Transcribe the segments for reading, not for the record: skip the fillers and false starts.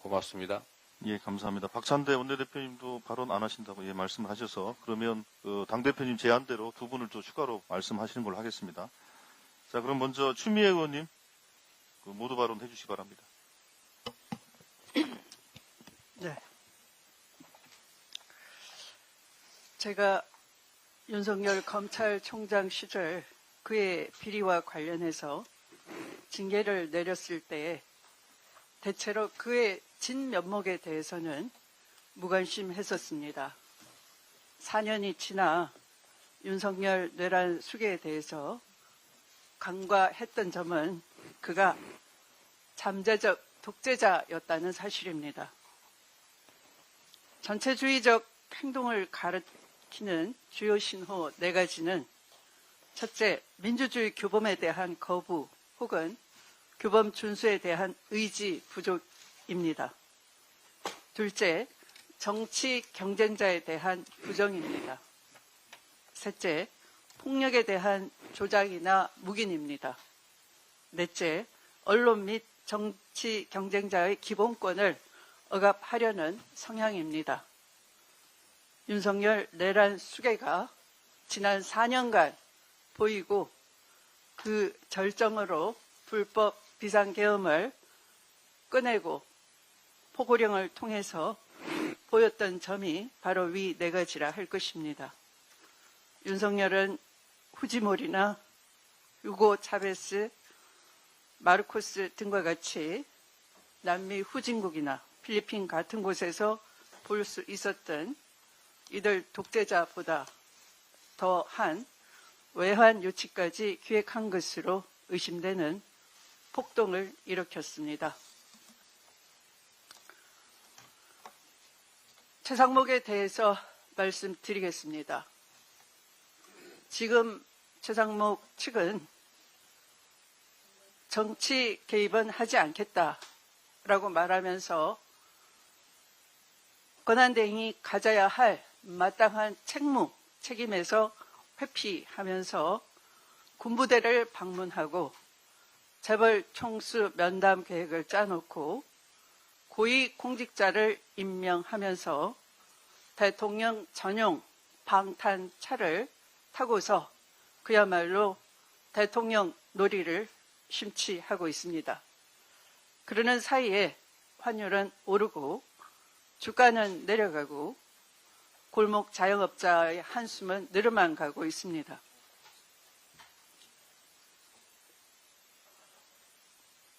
고맙습니다. 예, 감사합니다. 박찬대 원내대표님도 발언 안 하신다고 말씀을 하셔서 그러면 당대표님 제안대로 두 분을 또 추가로 말씀하시는 걸로 하겠습니다. 자, 그럼 먼저 추미애 의원님 모두 발언 해주시기 바랍니다. 네. 제가 윤석열 검찰총장 시절 그의 비리와 관련해서 징계를 내렸을 때 대체로 그의 진면목에 대해서는 무관심했었습니다. 4년이 지나 윤석열 내란 수계에 대해서 간과했던 점은 그가 잠재적 독재자였다는 사실입니다. 전체주의적 행동을 가리키는 주요 신호 4가지는 첫째, 민주주의 규범에 대한 거부 혹은 규범 준수에 대한 의지 부족입니다. 둘째, 정치 경쟁자에 대한 부정입니다. 셋째, 폭력에 대한 조작이나 묵인입니다. 넷째, 언론 및 정치 경쟁자의 기본권을 억압하려는 성향입니다. 윤석열 내란 수계가 지난 4년간 보이고 그 절정으로 불법 비상계엄을 꺼내고 포고령을 통해서 보였던 점이 바로 위 4가지라 할 것입니다. 윤석열은 후지몰이나 유고 차베스, 마르코스 등과 같이 남미 후진국이나 필리핀 같은 곳에서 볼 수 있었던 이들 독재자보다 더한 외환 유치까지 기획한 것으로 의심되는 폭동을 일으켰습니다. 최상목에 대해서 말씀드리겠습니다. 지금 최상목 측은 정치 개입은 하지 않겠다라고 말하면서 권한대행이 가져야 할 마땅한 책무, 책임에서 회피하면서 군부대를 방문하고 재벌 총수 면담 계획을 짜놓고 고위 공직자를 임명하면서 대통령 전용 방탄차를 타고서 그야말로 대통령 놀이를 심취하고 있습니다. 그러는 사이에 환율은 오르고 주가는 내려가고 골목 자영업자의 한숨은 늘어만 가고 있습니다.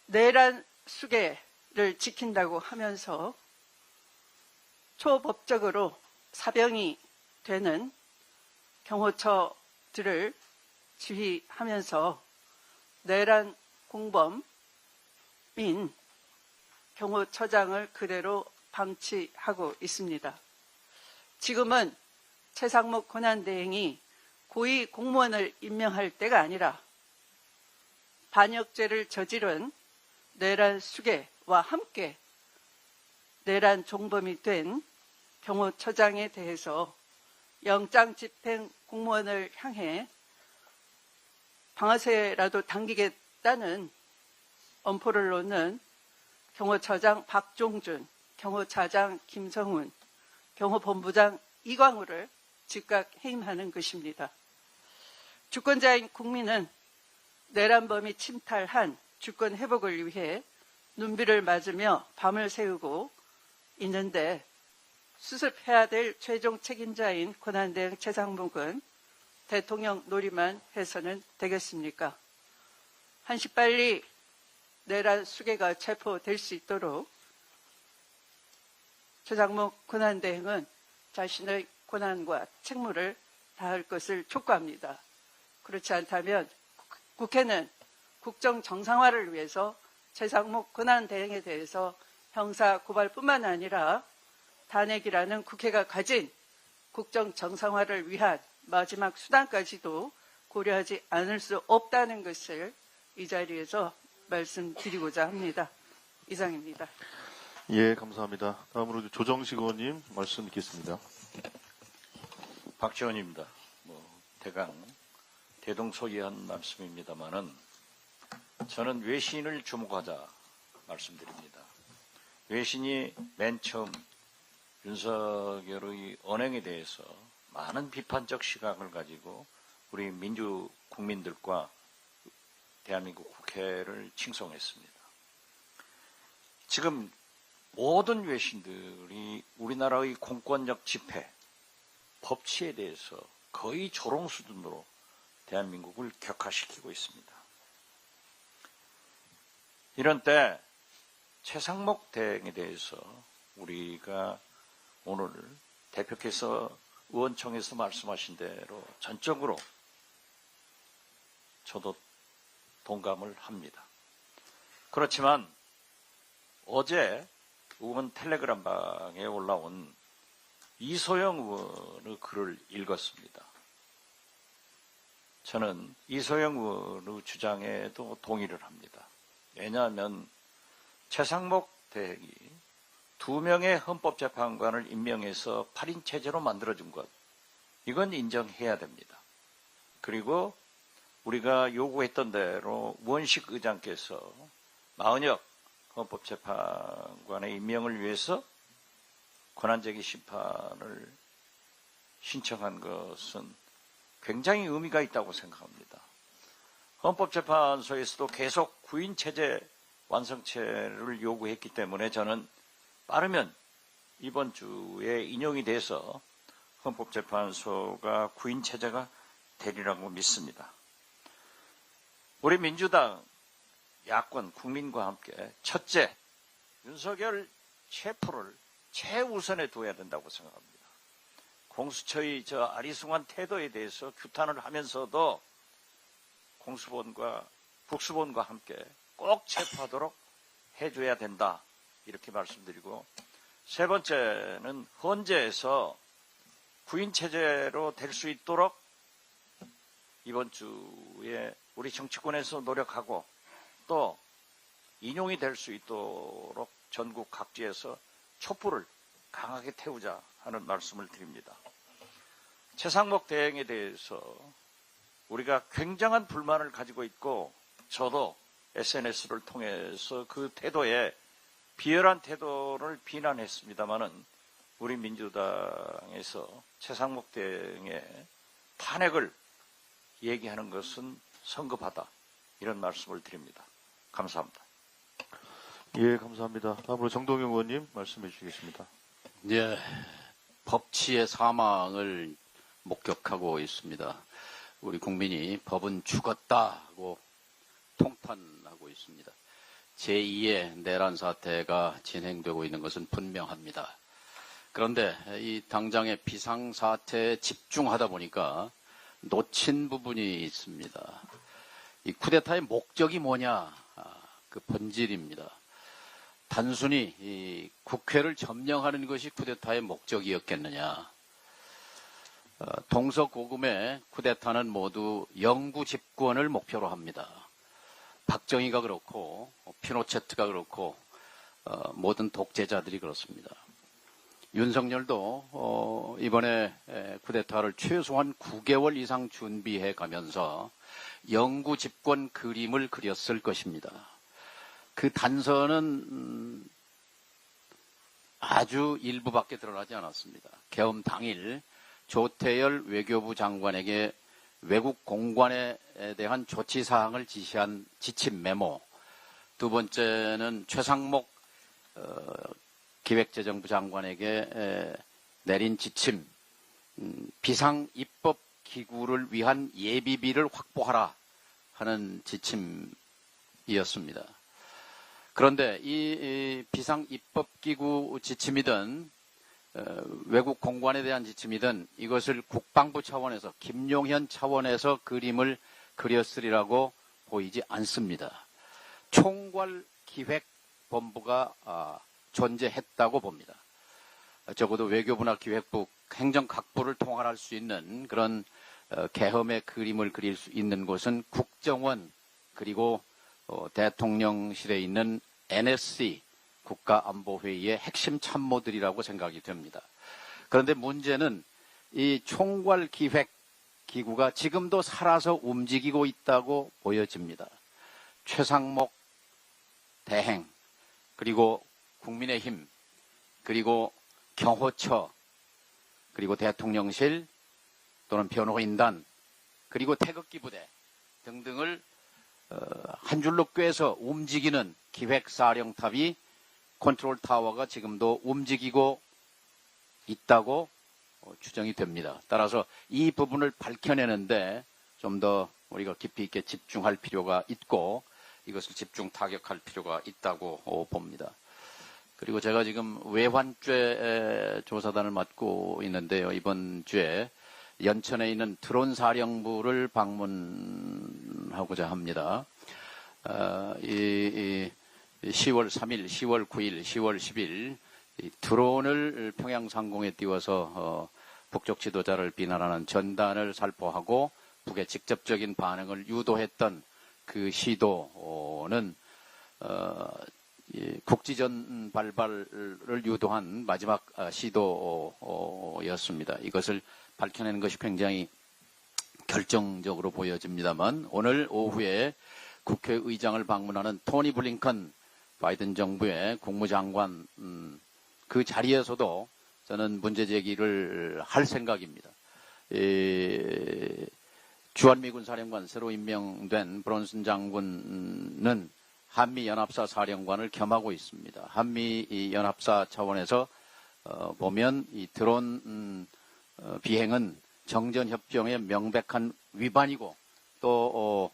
내란 수계를 지킨다고 하면서 초법적으로 사병이 되는 경호처들을 지휘하면서 내란 공범인 경호처장을 그대로 방치하고 있습니다. 지금은 최상목 권한대행이 고위 공무원을 임명할 때가 아니라 반역죄를 저지른 내란 수괴와 함께 내란 종범이 된 경호처장에 대해서 영장 집행 공무원을 향해 방아쇠라도 당기겠다는 엄포를 놓는 경호처장 박종준, 경호차장 김성훈, 경호본부장 이광우를 즉각 해임하는 것입니다. 주권자인 국민은 내란범이 침탈한 주권 회복을 위해 눈비를 맞으며 밤을 새우고 있는데 수습해야 될 최종 책임자인 권한대행 최상목은 대통령 놀이만 해서는 되겠습니까? 한시빨리 내란 수괴가 체포될 수 있도록 최상목 권한대행은 자신의 권한과 책무를 다할 것을 촉구합니다. 그렇지 않다면 국회는 국정 정상화를 위해서 최상목 권한대행에 대해서 형사 고발뿐만 아니라 탄핵이라는 국회가 가진 국정 정상화를 위한 마지막 수단까지도 고려하지 않을 수 없다는 것을 이 자리에서 말씀드리고자 합니다. 이상입니다. 예, 감사합니다. 다음으로 조정식 의원님 말씀 듣겠습니다. 박지원입니다. 대동소이한 말씀입니다만은 저는 외신을 주목하자 말씀드립니다. 외신이 맨 처음 윤석열의 언행에 대해서 많은 비판적 시각을 가지고 우리 민주 국민들과 대한민국 국회를 칭송했습니다. 지금 모든 외신들이 우리나라의 공권력 집회, 법치에 대해서 거의 조롱 수준으로 대한민국을 격화시키고 있습니다. 이런 때 최상목 대행에 대해서 우리가 오늘 대표께서 의원총회에서 말씀하신 대로 전적으로 저도 동감을 합니다. 그렇지만 어제 의원 텔레그램방에 올라온 이소영 의원의 글을 읽었습니다. 저는 이소영 의원의 주장에도 동의를 합니다. 왜냐하면 최상목 대행이 2명의 헌법재판관을 임명해서 8인 체제로 만들어준 것, 이건 인정해야 됩니다. 그리고 우리가 요구했던 대로 우원식 의장께서 마은혁 헌법재판관의 임명을 위해서 권한제기 심판을 신청한 것은 굉장히 의미가 있다고 생각합니다. 헌법재판소에서도 계속 구인체제 완성체를 요구했기 때문에 저는 빠르면 이번 주에 인용이 돼서 헌법재판소가 구인체제가 되리라고 믿습니다. 우리 민주당 야권 국민과 함께 첫째, 윤석열 체포를 최우선에 둬야 된다고 생각합니다. 공수처의 저 아리송한 태도에 대해서 규탄을 하면서도 공수본과 국수본과 함께 꼭 체포하도록 해줘야 된다, 이렇게 말씀드리고, 세 번째는 헌재에서 구인체제로 될 수 있도록 이번 주에 우리 정치권에서 노력하고 또 인용이 될 수 있도록 전국 각지에서 촛불을 강하게 태우자 하는 말씀을 드립니다. 최상목 대행에 대해서 우리가 굉장한 불만을 가지고 있고, 저도 SNS를 통해서 그 태도에 비열한 태도를 비난했습니다마는 우리 민주당에서 최상목 대행의 탄핵을 얘기하는 것은 성급하다, 이런 말씀을 드립니다. 감사합니다. 예, 감사합니다. 다음으로 정동영 의원님 말씀해 주시겠습니다. 예, 법치의 사망을 목격하고 있습니다. 우리 국민이 법은 죽었다고 통탄하고 있습니다. 제2의 내란 사태가 진행되고 있는 것은 분명합니다. 그런데 이 당장의 비상사태에 집중하다 보니까 놓친 부분이 있습니다. 이 쿠데타의 목적이 뭐냐, 그 본질입니다. 단순히 이 국회를 점령하는 것이 쿠데타의 목적이었겠느냐. 동서고금의 쿠데타는 모두 영구 집권을 목표로 합니다. 박정희가 그렇고 피노체트가 그렇고 모든 독재자들이 그렇습니다. 윤석열도 이번에 쿠데타를 최소한 9개월 이상 준비해 가면서 영구 집권 그림을 그렸을 것입니다. 그 단서는 아주 일부밖에 드러나지 않았습니다. 계엄 당일 조태열 외교부 장관에게 외국 공관에 대한 조치 사항을 지시한 지침 메모, 두 번째는 최상목 기획재정부 장관에게 내린 지침, 비상입법 기구를 위한 예비비를 확보하라 하는 지침이었습니다. 그런데 이 비상입법기구 지침이든 외국 공관에 대한 지침이든 이것을 국방부 차원에서, 김용현 차원에서 그림을 그렸으리라고 보이지 않습니다. 총괄기획본부가 존재했다고 봅니다. 적어도 외교부나 기획부, 행정각부를 통할할 수 있는 그런 계엄의 그림을 그릴 수 있는 곳은 국정원, 그리고 대통령실에 있는 NSC, 국가안보회의의 핵심 참모들이라고 생각이 됩니다. 그런데 문제는 이 총괄기획기구가 지금도 살아서 움직이고 있다고 보여집니다. 최상목 대행, 그리고 국민의힘, 그리고 경호처, 그리고 대통령실 또는 변호인단, 그리고 태극기 부대 등등을 한 줄로 꿰서 움직이는 기획사령탑이 컨트롤 타워가 지금도 움직이고 있다고 추정이 됩니다. 따라서 이 부분을 밝혀내는데 좀 더 우리가 깊이 있게 집중할 필요가 있고 이것을 집중 타격할 필요가 있다고 봅니다. 그리고 제가 지금 외환죄 조사단을 맡고 있는데요. 이번 주에 연천에 있는 드론 사령부를 방문하고자 합니다. 10월 3일, 10월 9일, 10월 10일 드론을 평양 상공에 띄워서 북쪽 지도자를 비난하는 전단을 살포하고 북의 직접적인 반응을 유도했던 그 시도는 국지전 발발을 유도한 마지막 시도였습니다. 이것을 밝혀내는 것이 굉장히 결정적으로 보여집니다만 오늘 오후에 국회의장을 방문하는 토니 블링컨 바이든 정부의 국무장관 그 자리에서도 저는 문제 제기를 할 생각입니다. 주한미군 사령관 새로 임명된 브론슨 장군은 한미연합사 사령관을 겸하고 있습니다. 한미연합사 차원에서 보면 이 드론 비행은 정전협정의 명백한 위반이고 또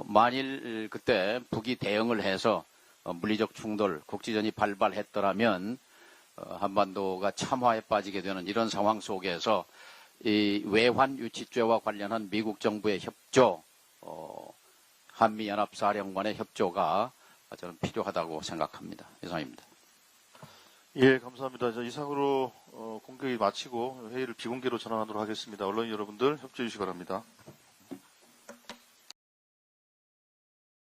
만일 그때 북이 대응을 해서 물리적 충돌, 국지전이 발발했더라면 한반도가 참화에 빠지게 되는 이런 상황 속에서 이 외환 유치죄와 관련한 미국 정부의 협조, 한미연합사령관의 협조가 저는 필요하다고 생각합니다. 이상입니다. 예, 감사합니다. 이상으로 공개를 마치고 회의를 비공개로 전환하도록 하겠습니다. 언론인 여러분들 협조해 주시기 바랍니다.